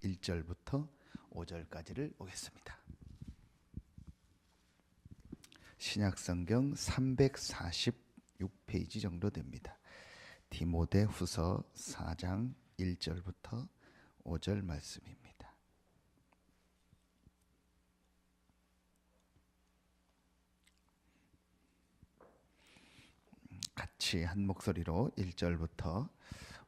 1절부터 5절까지를 보겠습니다. 신약성경 346페이지 정도 됩니다. 디모데후서 4장 1절부터 5절 말씀입니다. 같이 한 목소리로 1절부터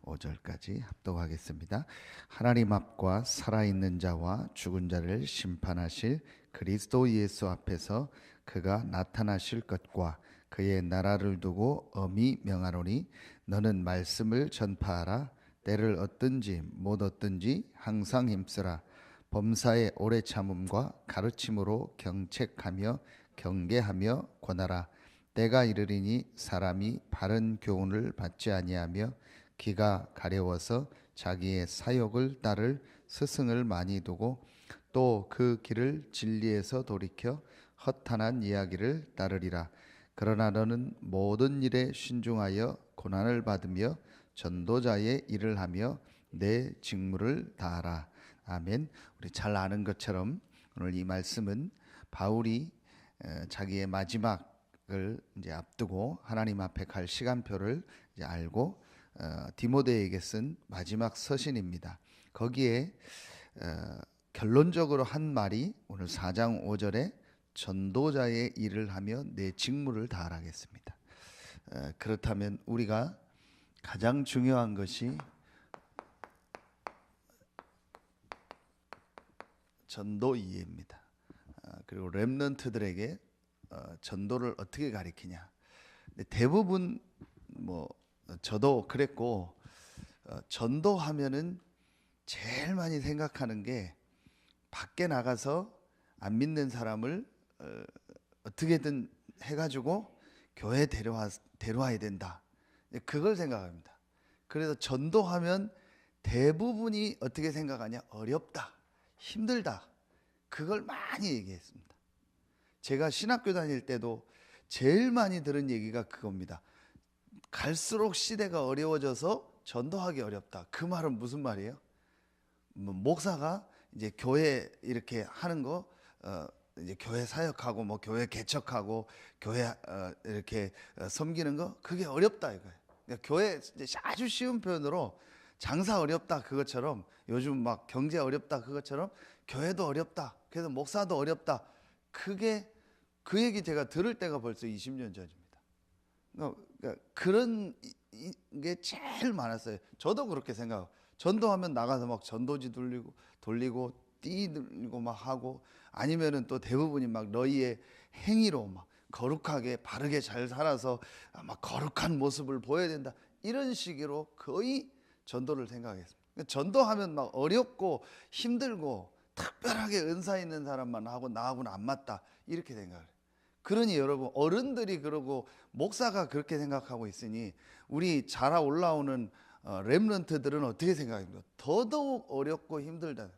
5절까지 합독하겠습니다. 하나님 앞과 살아있는 자와 죽은 자를 심판하실 그리스도 예수 앞에서 그가 나타나실 것과 그의 나라를 두고 엄히 명하노니 너는 말씀을 전파하라. 때를 얻든지 못 얻든지 항상 힘쓰라. 범사의 오래 참음과 가르침으로 경책하며 경계하며 권하라. 때가 이르리니 사람이 바른 교훈을 받지 아니하며 귀가 가려워서 자기의 사욕을 따를 스승을 많이 두고 또 그 길을 진리에서 돌이켜 허탄한 이야기를 따르리라. 그러나 너는 모든 일에 신중하여 고난을 받으며 전도자의 일을 하며 내 직무를 다하라. 아멘. 우리 잘 아는 것처럼 오늘 이 말씀은 바울이 자기의 마지막을 이제 앞두고 하나님 앞에 갈 시간표를 이제 알고 디모데에게 쓴 마지막 서신입니다. 거기에 결론적으로 한 말이 오늘 4장 5절에 전도자의 일을 하며 내 직무를 다하라겠습니다. 그렇다면 우리가 가장 중요한 것이 전도 이해입니다. 그리고 렘넌트들에게 전도를 어떻게 가르치냐. 대부분 저도 그랬고 전도하면은 제일 많이 생각하는 게 밖에 나가서 안 믿는 사람을 어떻게든 해가지고 교회에 데려와야 된다. 그걸 생각합니다. 그래서 전도하면 대부분이 어떻게 생각하냐? 어렵다, 힘들다. 그걸 많이 얘기했습니다. 제가 신학교 다닐 때도 제일 많이 들은 얘기가 그겁니다. 갈수록 시대가 어려워져서 전도하기 어렵다. 그 말은 무슨 말이에요? 목사가 이제 교회 이렇게 하는 거, 이제 교회 사역하고 교회 개척하고 교회 이렇게 섬기는 거, 그게 어렵다 이거예요. 그러니까 교회 아주 쉬운 표현으로 장사 어렵다 그것처럼, 요즘 막 경제 어렵다 그것처럼 교회도 어렵다. 그래서 목사도 어렵다. 그게 그 얘기 제가 들을 때가 벌써 20년 전입니다. 그러니까 그런 게 제일 많았어요. 저도 그렇게 생각하고, 전도하면 나가서 막 전도지 돌리고 띠 들고 막 하고, 아니면은 또 대부분이 막 너희의 행위로 막 거룩하게 바르게 잘 살아서 막 거룩한 모습을 보여야 된다, 이런 식으로 거의 전도를 생각했습니다. 전도하면 막 어렵고 힘들고 특별하게 은사 있는 사람만 하고 나하고는 안 맞다, 이렇게 생각을 해요. 그러니 여러분, 어른들이 그러고 목사가 그렇게 생각하고 있으니 우리 자라 올라오는 렘넌트들은 어떻게 생각합니까? 더더욱 어렵고 힘들다.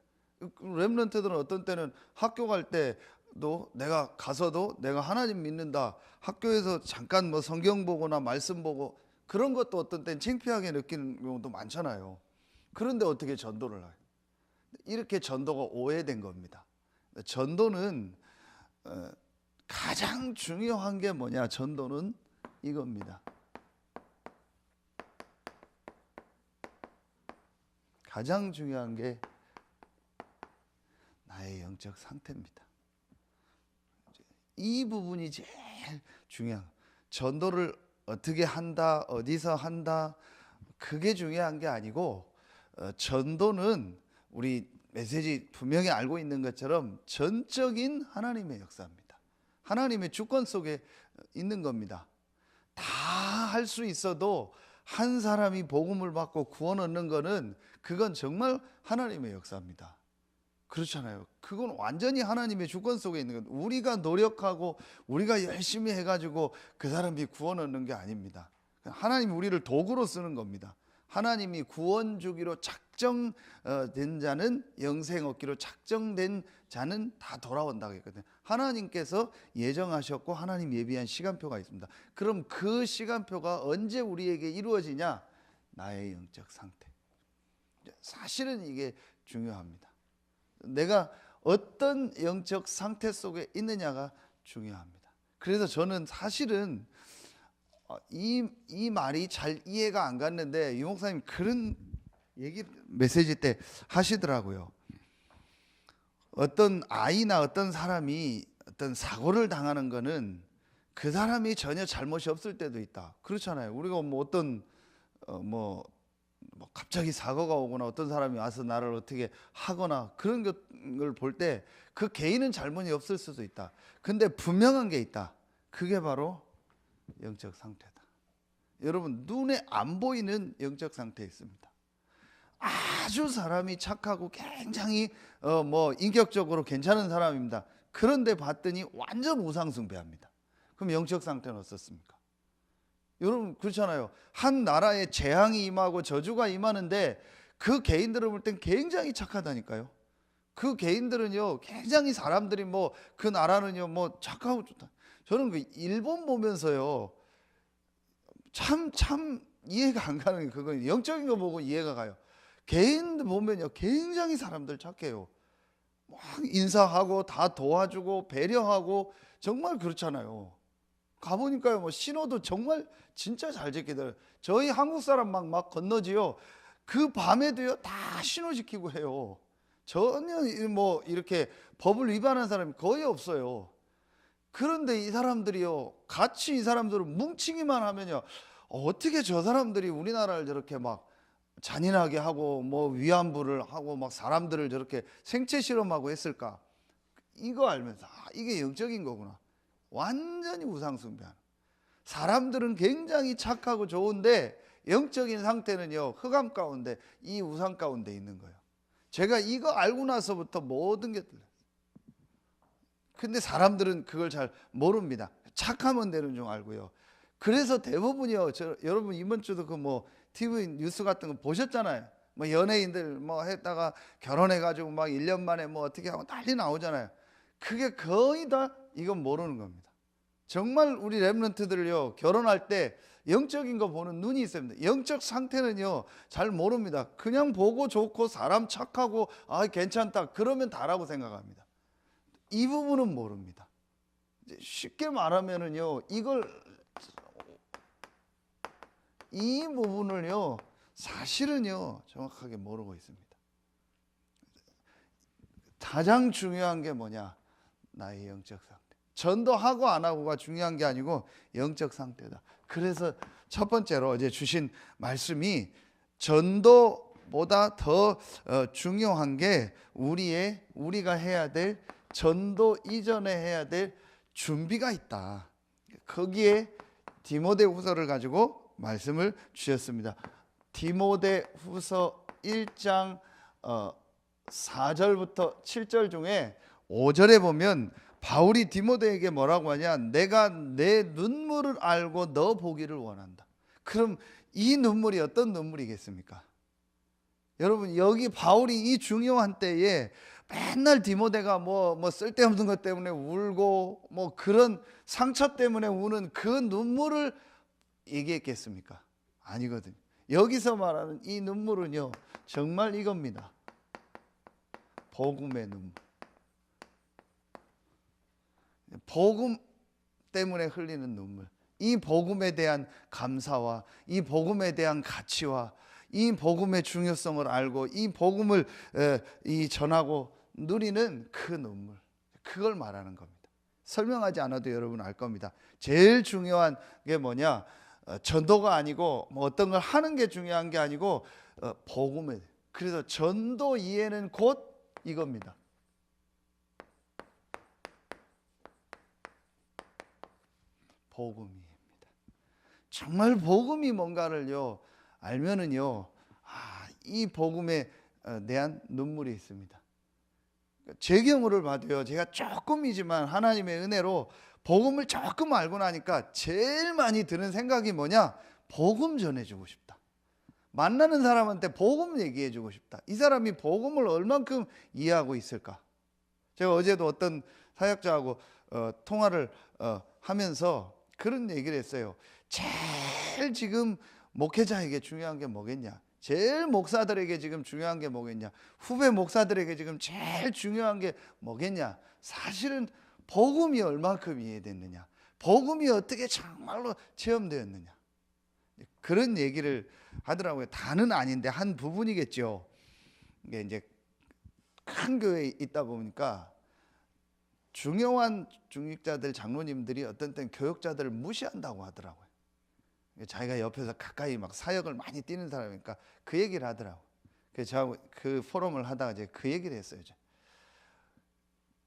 렘넌트들은 어떤 때는 학교 갈 때도 내가 가서도 내가 하나님 믿는다, 학교에서 잠깐 성경 보거나 말씀 보고 그런 것도 어떤 때는 창피하게 느끼는 경우도 많잖아요. 그런데 어떻게 전도를 해요? 이렇게 전도가 오해된 겁니다. 전도는 가장 중요한 게 뭐냐? 전도는 이겁니다. 가장 중요한 게 나의 영적 상태입니다. 이 부분이 제일 중요한, 전도를 어떻게 한다, 어디서 한다, 그게 중요한 게 아니고, 전도는 우리 메시지 분명히 알고 있는 것처럼 전적인 하나님의 역사입니다. 하나님의 주권 속에 있는 겁니다. 다 할 수 있어도 한 사람이 복음을 받고 구원 얻는 거는, 그건 정말 하나님의 역사입니다. 그렇잖아요. 그건 완전히 하나님의 주권 속에 있는 것. 우리가 노력하고 우리가 열심히 해가지고 그 사람이 구원 얻는 게 아닙니다. 하나님이 우리를 도구로 쓰는 겁니다. 하나님이 구원 주기로 작정된 자는 영생 얻기로 작정된 자는 다 돌아온다고 했거든요. 하나님께서 예정하셨고 하나님 예비한 시간표가 있습니다. 그럼 그 시간표가 언제 우리에게 이루어지냐? 나의 영적 상태. 사실은 이게 중요합니다. 내가 어떤 영적 상태 속에 있느냐가 중요합니다. 그래서 저는 사실은 이 말이 잘 이해가 안 갔는데 유 목사님 그런 얘기 메시지 때 하시더라고요. 어떤 아이나 어떤 사람이 어떤 사고를 당하는 거는 그 사람이 전혀 잘못이 없을 때도 있다. 그렇잖아요. 우리가 뭐 어떤 뭐 갑자기 사고가 오거나 어떤 사람이 와서 나를 어떻게 하거나 그런 걸 볼 때 그 개인은 잘못이 없을 수도 있다. 근데 분명한 게 있다. 그게 바로 영적 상태다. 여러분, 눈에 안 보이는 영적 상태에 있습니다. 아주 사람이 착하고 굉장히 인격적으로 괜찮은 사람입니다. 그런데 봤더니 완전 우상숭배합니다. 그럼 영적 상태는 어떻습니까? 여러분 그렇잖아요. 한 나라에 재앙이 임하고 저주가 임하는데 그 개인들을 볼 땐 굉장히 착하다니까요. 그 개인들은요 굉장히 사람들이 그 나라는요 착하고 좋다. 저는 그 일본 보면서요 참 이해가 안 가는 게 그건 영적인 거 보고 이해가 가요. 개인들 보면요 굉장히 사람들 착해요. 막 인사하고 다 도와주고 배려하고 정말 그렇잖아요. 가보니까요 신호도 정말 진짜 잘 지키더라고요. 저희 한국 사람 막 건너지요 그 밤에도요 다 신호 지키고 해요. 전혀 이렇게 법을 위반하는 사람이 거의 없어요. 그런데 이 사람들이요 같이 이 사람들을 뭉치기만 하면요 어떻게 저 사람들이 우리나라를 저렇게 막 잔인하게 하고 위안부를 하고 막 사람들을 저렇게 생체 실험하고 했을까? 이거 알면서 이게 영적인 거구나. 완전히 우상숭배하는. 사람들은 굉장히 착하고 좋은데 영적인 상태는요 흑암 가운데 이 우상 가운데 있는 거예요. 제가 이거 알고 나서부터 모든 게 틀려요. 근데 사람들은 그걸 잘 모릅니다. 착하면 되는 줄 알고요. 그래서 대부분이요 여러분 이번 주도 TV 뉴스 같은 거 보셨잖아요. 연예인들 했다가 결혼해가지고 막 1년 만에 어떻게 하고 난리 나오잖아요. 그게 거의 다 이건 모르는 겁니다. 정말 우리 렘넌트들요 결혼할 때 영적인 거 보는 눈이 있어야 됩니다. 영적 상태는요 잘 모릅니다. 그냥 보고 좋고 사람 착하고 괜찮다 그러면 다라고 생각합니다. 이 부분은 모릅니다. 쉽게 말하면은요 이 부분을요 사실은요 정확하게 모르고 있습니다. 가장 중요한 게 뭐냐? 나의 영적 상태. 전도하고 안 하고가 중요한 게 아니고 영적 상태다. 그래서 첫 번째로 어제 주신 말씀이 전도보다 더 중요한 게 우리가 해야 될 전도 이전에 해야 될 준비가 있다. 거기에 디모데후서를 가지고 말씀을 주셨습니다. 디모데후서 1장 4절부터 7절 중에 5절에 보면 바울이 디모데에게 뭐라고 하냐? 내가 내 눈물을 알고 너 보기를 원한다. 그럼 이 눈물이 어떤 눈물이겠습니까? 여러분 여기 바울이 이 중요한 때에 맨날 디모데가 쓸데없는 것 때문에 울고 그런 상처 때문에 우는 그 눈물을 얘기했겠습니까? 아니거든요. 여기서 말하는 이 눈물은요 정말 이겁니다. 복음의 눈물. 복음 때문에 흘리는 눈물. 이 복음에 대한 감사와 이 복음에 대한 가치와 이 복음의 중요성을 알고 이 복음을 전하고 누리는 그 눈물. 그걸 말하는 겁니다. 설명하지 않아도 여러분 알 겁니다. 제일 중요한 게 뭐냐? 전도가 아니고 어떤 걸 하는 게 중요한 게 아니고 복음에. 그래서 전도 이해는 곧 이겁니다. 복음입니다. 정말 복음이 뭔가를요 알면은요 이 복음에 대한 눈물이 있습니다. 제 경우를 봐도요 제가 조금이지만 하나님의 은혜로 복음을 조금 알고 나니까 제일 많이 드는 생각이 뭐냐? 복음 전해주고 싶다. 만나는 사람한테 복음 얘기해주고 싶다. 이 사람이 복음을 얼만큼 이해하고 있을까? 제가 어제도 어떤 사역자하고 통화를 하면서 그런 얘기를 했어요. 제일 지금 목회자에게 중요한 게 뭐겠냐? 제일 목사들에게 지금 중요한 게 뭐겠냐? 후배 목사들에게 지금 제일 중요한 게 뭐겠냐? 사실은 복음이 얼마큼 이해됐느냐? 복음이 어떻게 정말로 체험되었느냐? 그런 얘기를 하더라고요. 다는 아닌데 한 부분이겠죠. 이게 이제 큰 교회에 있다 보니까 중요한 중직자들, 장로님들이 어떤 때는 교역자들을 무시한다고 하더라고요. 자기가 옆에서 가까이 막 사역을 많이 뛰는 사람이니까 그 얘기를 하더라고. 그래서 제가 그 포럼을 하다가 이제 그 얘기를 했어요. 이제.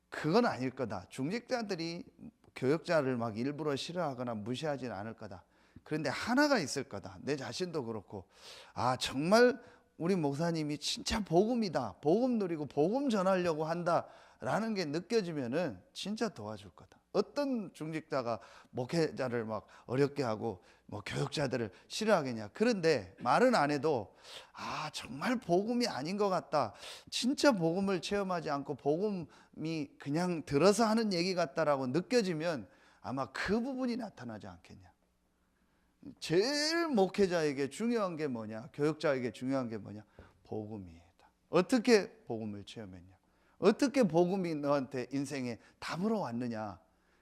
그건 아닐 거다. 중직자들이 교역자를 막 일부러 싫어하거나 무시하지는 않을 거다. 그런데 하나가 있을 거다. 내 자신도 그렇고, 아 정말 우리 목사님이 진짜 복음이다, 복음 누리고 복음 전하려고 한다라는 게 느껴지면은 진짜 도와줄 거다. 어떤 중직자가 목회자를 막 어렵게 하고 뭐 교역자들을 싫어하겠냐. 그런데 말은 안 해도 아 정말 복음이 아닌 것 같다, 진짜 복음을 체험하지 않고 복음이 그냥 들어서 하는 얘기 같다라고 느껴지면 아마 그 부분이 나타나지 않겠냐. 제일 목회자에게 중요한 게 뭐냐, 교역자에게 중요한 게 뭐냐, 복음이다. 어떻게 복음을 체험했냐, 어떻게 복음이 너한테 인생에 답으로 왔느냐,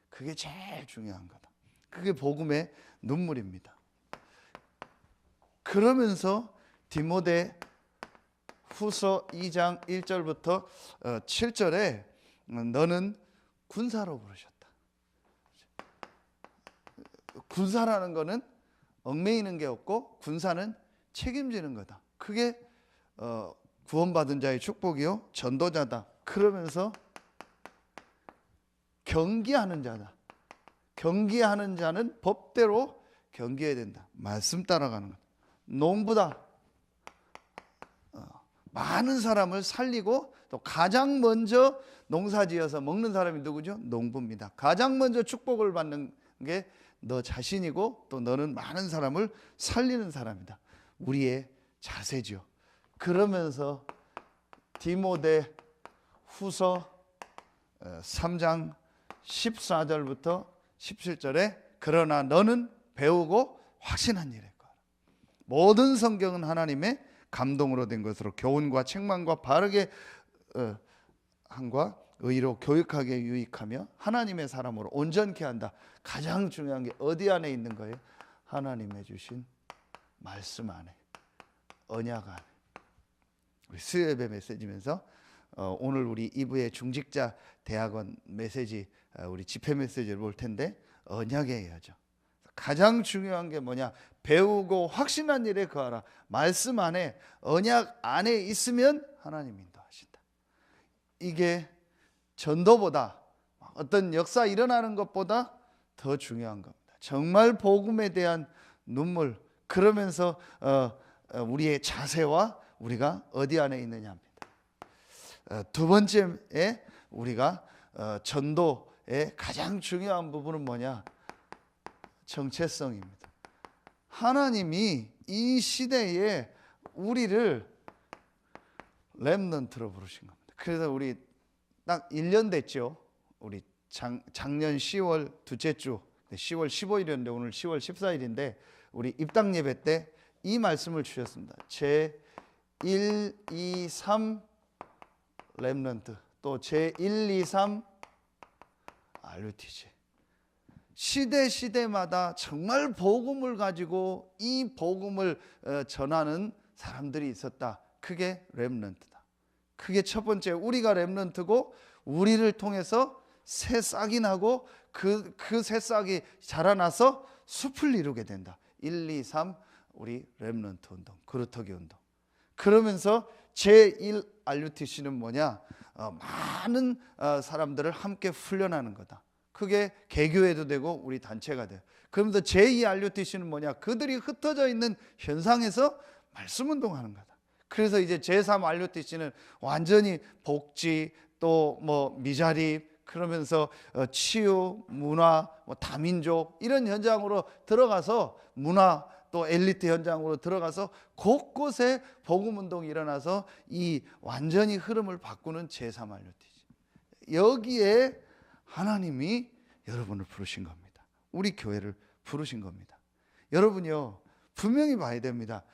그게 제일 중요한 거다. 그게 복음의 눈물입니다. 그러면서 디모데 후서 2장 1절부터 7절에 너는 군사로 부르셨다. 군사라는 거는 얽매이는 게 없고 군사는 책임지는 거다. 그게 구원받은 자의 축복이요 전도자다. 그러면서 경계하는 자다. 경계하는 자는 법대로 경계해야 된다. 말씀 따라가는 것. 농부다. 많은 사람을 살리고 또 가장 먼저 농사지어서 먹는 사람이 누구죠? 농부입니다. 가장 먼저 축복을 받는 게 너 자신이고 또 너는 많은 사람을 살리는 사람이다. 우리의 자세죠. 그러면서 디모데 후서 3장 14절부터 17절에 그러나 너는 배우고 확신한 일에 거하라. 모든 성경은 하나님의 감동으로 된 것으로 교훈과 책망과 바르게 함과 의로 교육하게 유익하며 하나님의 사람으로 온전케 한다. 가장 중요한 게 어디 안에 있는 거예요? 하나님의 주신 말씀 안에, 언약 안에. 우리 수요예배 메시지면서 오늘 우리 2부의 중직자 대학원 메시지, 우리 집회 메시지를 볼 텐데 언약의 여정. 가장 중요한 게 뭐냐? 배우고 확신한 일에 거하라. 말씀 안에, 언약 안에 있으면 하나님 인도하신다. 이게 전도보다, 어떤 역사 일어나는 것보다 더 중요한 겁니다. 정말 복음에 대한 눈물. 그러면서 우리의 자세와 우리가 어디 안에 있느냐입니다. 두 번째에 우리가 전도의 가장 중요한 부분은 뭐냐? 정체성입니다. 하나님이 이 시대에 우리를 렘넌트로 부르신 겁니다. 그래서 우리 딱 1년 됐죠. 우리 작년 10월 둘째 주 10월 15일이었는데 오늘 10월 14일인데 우리 입당 예배 때 이 말씀을 주셨습니다. 제 1, 2, 3 렘넌트, 또 제 1, 2, 3 RUTC. 시대마다 정말 복음을 가지고 이 복음을 전하는 사람들이 있었다. 그게 렘넌트다. 그게 첫 번째, 우리가 렘넌트고 우리를 통해서 새싹이 나고 그 새싹이 자라나서 숲을 이루게 된다. 1, 2, 3 우리 렘넌트 운동, 그루터기 운동. 그러면서 제1 RUTC는 뭐냐? 많은 사람들을 함께 훈련하는 거다. 그게 개교회도 되고 우리 단체가 돼요. 그러면서 제2 RUTC는 뭐냐? 그들이 흩어져 있는 현상에서 말씀 운동하는 거다. 그래서 이제 제3 RUTC는 완전히 복지, 또 뭐 미자립, 그러면서 치유, 문화, 뭐 다민족 이런 현장으로 들어가서 문화 또 엘리트 현장으로 들어가서 곳곳에 복음 운동이 일어나서 이 완전히 흐름을 바꾸는 제3 RUTC. 여기에 하나님이 여러분을 부르신 겁니다. 우리 교회를 부르신 겁니다. 여러분요, 분명히 봐야 됩니다.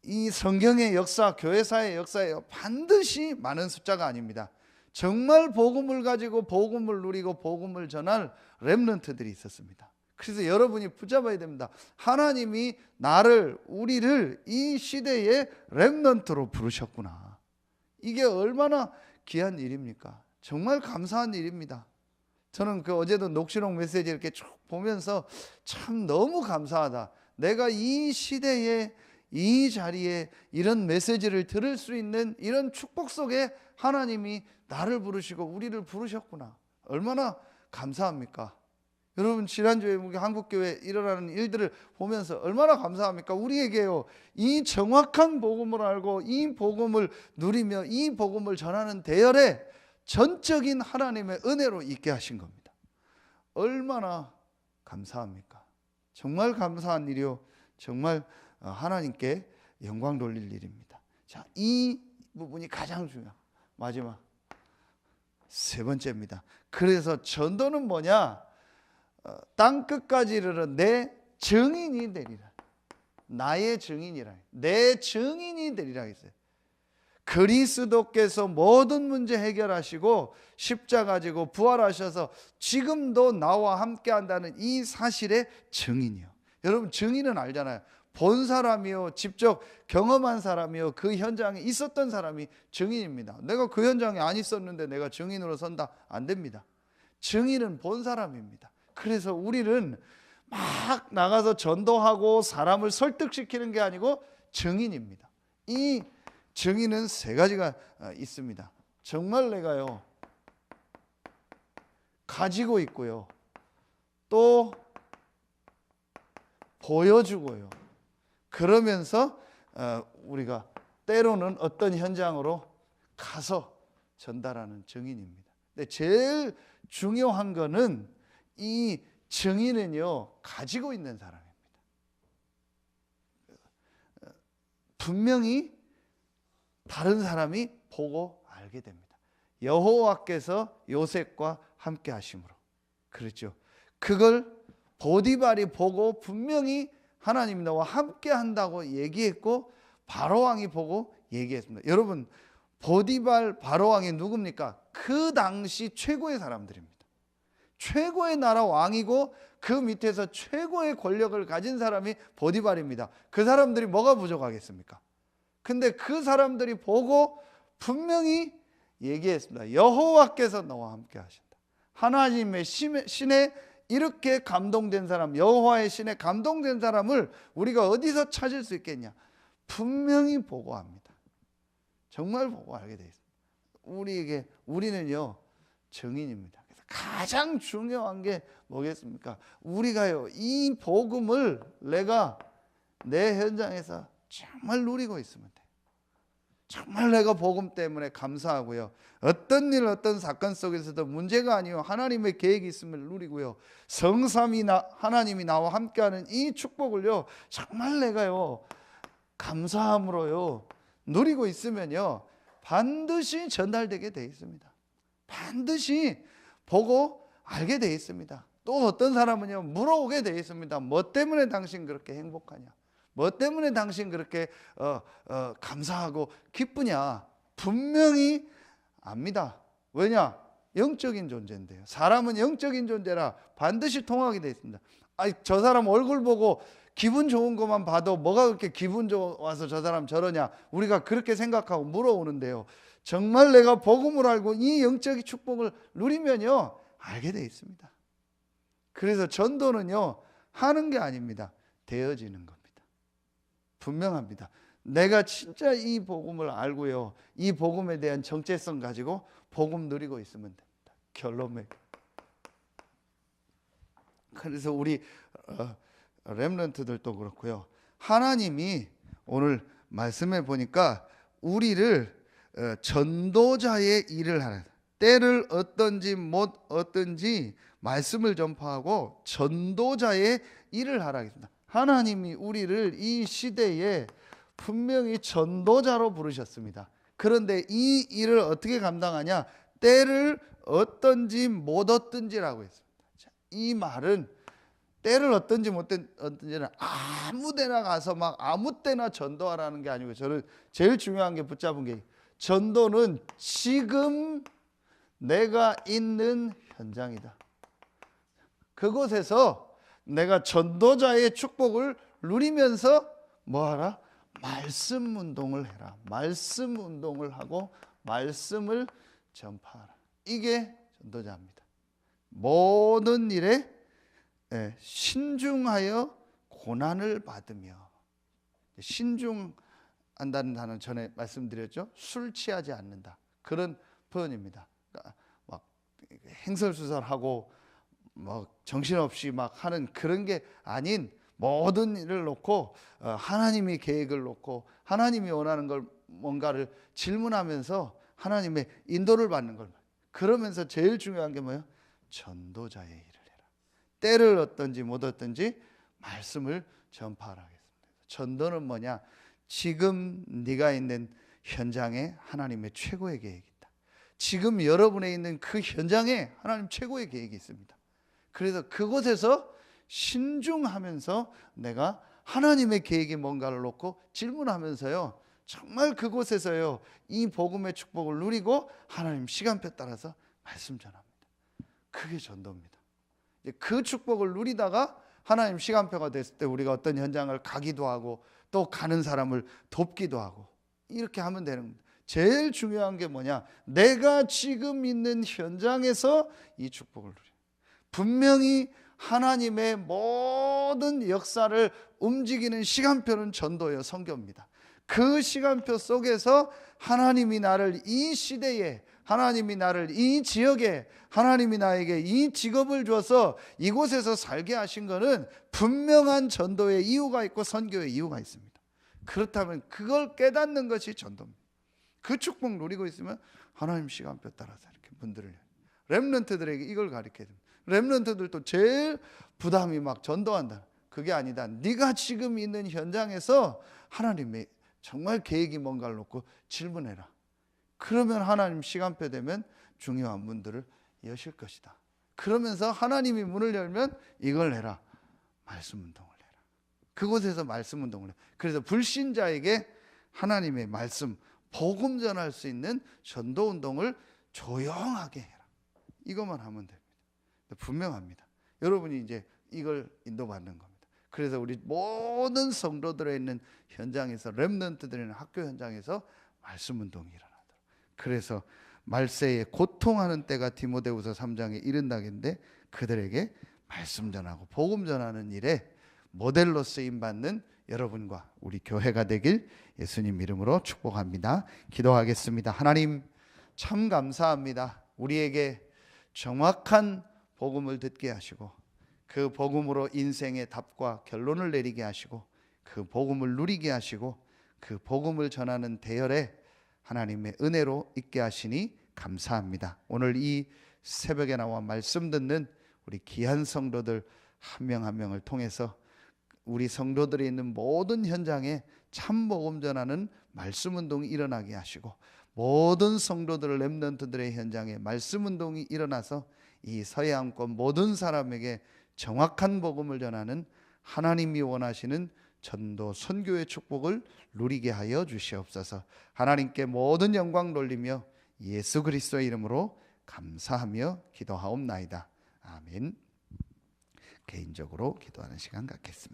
이 성경의 역사, 교회사의 역사에 반드시 많은 숫자가 아닙니다. 정말 복음을 가지고 복음을 누리고 복음을 전할 렘넌트들이 있었습니다. 그래서 여러분이 붙잡아야 됩니다. 하나님이 나를, 우리를 이 시대의 렘넌트로 부르셨구나. 이게 얼마나 귀한 일입니까? 정말 감사한 일입니다. 저는 그 어제도 녹취록 메시지 이렇게 쭉 보면서 참 너무 감사하다. 내가 이 시대에 이 자리에 이런 메시지를 들을 수 있는 이런 축복 속에 하나님이 나를 부르시고 우리를 부르셨구나. 얼마나 감사합니까? 여러분, 지난주에 우리 한국교회 일어나는 일들을 보면서 얼마나 감사합니까? 우리에게요, 이 정확한 복음을 알고 이 복음을 누리며 이 복음을 전하는 대열에 전적인 하나님의 은혜로 있게 하신 겁니다. 얼마나 감사합니까? 정말 감사한 일이요, 정말 하나님께 영광 돌릴 일입니다. 자, 이 부분이 가장 중요한 마지막 세 번째입니다. 그래서 전도는 뭐냐? 땅 끝까지 이르러 내 증인이 되리라. 나의 증인이라. 내 증인이 되리라 했어요. 그리스도께서 모든 문제 해결하시고 십자가 지고 부활하셔서 지금도 나와 함께 한다는 이 사실의 증인이요. 여러분, 증인은 알잖아요. 본 사람이요, 직접 경험한 사람이요, 그 현장에 있었던 사람이 증인입니다. 내가 그 현장에 안 있었는데 내가 증인으로 선다? 안 됩니다. 증인은 본 사람입니다. 그래서 우리는 막 나가서 전도하고 사람을 설득시키는 게 아니고 증인입니다. 이 증인은 세 가지가 있습니다. 정말 내가요 가지고 있고요, 또 보여주고요, 그러면서 우리가 때로는 어떤 현장으로 가서 전달하는 증인입니다. 근데 제일 중요한 거는 이 증인은요 가지고 있는 사람입니다. 분명히 다른 사람이 보고 알게 됩니다. 여호와께서 요셉과 함께 하심으로. 그렇죠. 그걸 보디발이 보고 분명히 하나님이 너와 함께 한다고 얘기했고 바로왕이 보고 얘기했습니다. 여러분, 보디발 바로왕이 누굽니까? 그 당시 최고의 사람들입니다. 최고의 나라 왕이고 그 밑에서 최고의 권력을 가진 사람이 보디발입니다. 그 사람들이 뭐가 부족하겠습니까? 근데 그 사람들이 보고 분명히 얘기했습니다. 여호와께서 너와 함께 하신다. 하나님의 신에 이렇게 감동된 사람, 여호와의 신에 감동된 사람을 우리가 어디서 찾을 수 있겠냐? 분명히 보고합니다. 정말 보고 알게 되어 있습니다. 우리는요 증인입니다. 그래서 가장 중요한 게 뭐겠습니까? 우리가요 이 복음을 내가 내 현장에서 정말 누리고 있으면 돼요. 정말 내가 복음 때문에 감사하고요, 어떤 일 어떤 사건 속에서도 문제가 아니요 하나님의 계획이 있음을 누리고요, 성삼위 하나님이 나와 함께하는 이 축복을요 정말 내가요 감사함으로요 누리고 있으면요 반드시 전달되게 되어 있습니다. 반드시 보고 알게 되어 있습니다. 또 어떤 사람은요 물어오게 되어 있습니다. 뭐 때문에 당신 그렇게 행복하냐? 뭐 때문에 당신 그렇게 감사하고 기쁘냐? 분명히 압니다. 왜냐? 영적인 존재인데요. 사람은 영적인 존재라 반드시 통하게 되어 있습니다. 아니, 저 사람 얼굴 보고 기분 좋은 것만 봐도 뭐가 그렇게 기분 좋아서 저 사람 저러냐? 우리가 그렇게 생각하고 물어오는데요, 정말 내가 복음을 알고 이 영적인 축복을 누리면요 알게 되어 있습니다. 그래서 전도는요 하는 게 아닙니다. 되어지는 겁니다. 분명합니다. 내가 진짜 이 복음을 알고요, 이 복음에 대한 정체성 가지고 복음 누리고 있으면 됩니다. 결론은. 그래서 우리 렘넌트들도 그렇고요, 하나님이 오늘 말씀해 보니까 우리를 전도자의 일을 하는, 때를 어떤지 못 어떤지 말씀을 전파하고 전도자의 일을 하라 했습니다. 하나님이 우리를 이 시대에 분명히 전도자로 부르셨습니다. 그런데 이 일을 어떻게 감당하냐? 때를 어떤지 못 어떤지라고 했습니다. 자, 이 말은 때를 어떤지는 아무 데나 가서 막 아무 때나 전도하라는 게 아니고, 저는 제일 중요한 게 붙잡은 게, 전도는 지금 내가 있는 현장이다. 그곳에서 내가 전도자의 축복을 누리면서 뭐하라? 말씀 운동을 해라. 말씀 운동을 하고 말씀을 전파하라. 이게 전도자입니다. 모든 일에 신중하여 고난을 받으며, 신중한다는 단어는 전에 말씀드렸죠. 술 취하지 않는다, 그런 표현입니다. 그러니까 막 행설수설하고 막 정신없이 막 하는 그런 게 아닌, 모든 일을 놓고 하나님의 계획을 놓고 하나님이 원하는 걸 뭔가를 질문하면서 하나님의 인도를 받는 걸. 그러면서 제일 중요한 게 뭐예요? 전도자의 일을 해라. 때를 얻든지 못 얻든지 말씀을 전파하라 하겠습니다. 전도는 뭐냐? 지금 네가 있는 현장에 하나님의 최고의 계획이 있다. 지금 여러분에 있는 그 현장에 하나님 최고의 계획이 있습니다. 그래서 그곳에서 신중하면서 내가 하나님의 계획이 뭔가를 놓고 질문하면서요, 정말 그곳에서요 이 복음의 축복을 누리고 하나님 시간표 따라서 말씀 전합니다. 그게 전도입니다. 그 축복을 누리다가 하나님 시간표가 됐을 때 우리가 어떤 현장을 가기도 하고 또 가는 사람을 돕기도 하고, 이렇게 하면 되는 겁니다. 제일 중요한 게 뭐냐? 내가 지금 있는 현장에서 이 축복을 누려. 분명히 하나님의 모든 역사를 움직이는 시간표는 전도예요, 선교입니다. 그 시간표 속에서 하나님이 나를 이 시대에, 하나님이 나를 이 지역에, 하나님이 나에게 이 직업을 줘서 이곳에서 살게 하신 것은 분명한 전도의 이유가 있고 선교의 이유가 있습니다. 그렇다면 그걸 깨닫는 것이 전도입니다. 그 축복 누리고 있으면 하나님 시간표 따라서 이렇게 분들을, 렘넌트들에게 이걸 가르쳐야 됩니다. 렘넌트들도 제일 부담이 막 전도한다, 그게 아니다. 네가 지금 있는 현장에서 하나님의 정말 계획이 뭔가를 놓고 질문해라. 그러면 하나님 시간표 되면 중요한 문들을 여실 것이다. 그러면서 하나님이 문을 열면 이걸 해라. 말씀 운동을 해라. 그곳에서 말씀 운동을 해. 그래서 불신자에게 하나님의 말씀, 복음 전할 수 있는 전도 운동을 조용하게 해라. 이것만 하면 됩니다. 분명합니다. 여러분이 이제 이걸 인도받는 겁니다. 그래서 우리 모든 성도들에 있는 현장에서, 렘넌트들이 있는 학교 현장에서 말씀 운동이 일어나도록. 그래서 말세에 고통하는 때가 디모데후서 3장에 이른다겠는데, 그들에게 말씀 전하고 복음 전하는 일에 모델로 쓰임 받는 여러분과 우리 교회가 되길 예수님 이름으로 축복합니다. 기도하겠습니다. 하나님, 참 감사합니다. 우리에게 정확한 복음을 듣게 하시고 그 복음으로 인생의 답과 결론을 내리게 하시고 그 복음을 누리게 하시고 그 복음을 전하는 대열에 하나님의 은혜로 있게 하시니 감사합니다. 오늘 이 새벽에 나와 말씀 듣는 우리 귀한 성도들 한 명 한 명을 통해서 우리 성도들이 있는 모든 현장에 참 복음 전하는 말씀 운동이 일어나게 하시고, 모든 성도들, 렘넌트들의 현장에 말씀 운동이 일어나서 이 서해안권 모든 사람에게 정확한 복음을 전하는 하나님이 원하시는 전도 선교의 축복을 누리게 하여 주시옵소서. 하나님께 모든 영광 돌리며 예수 그리스도의 이름으로 감사하며 기도하옵나이다. 아멘. 개인적으로 기도하는 시간 갖겠습니다.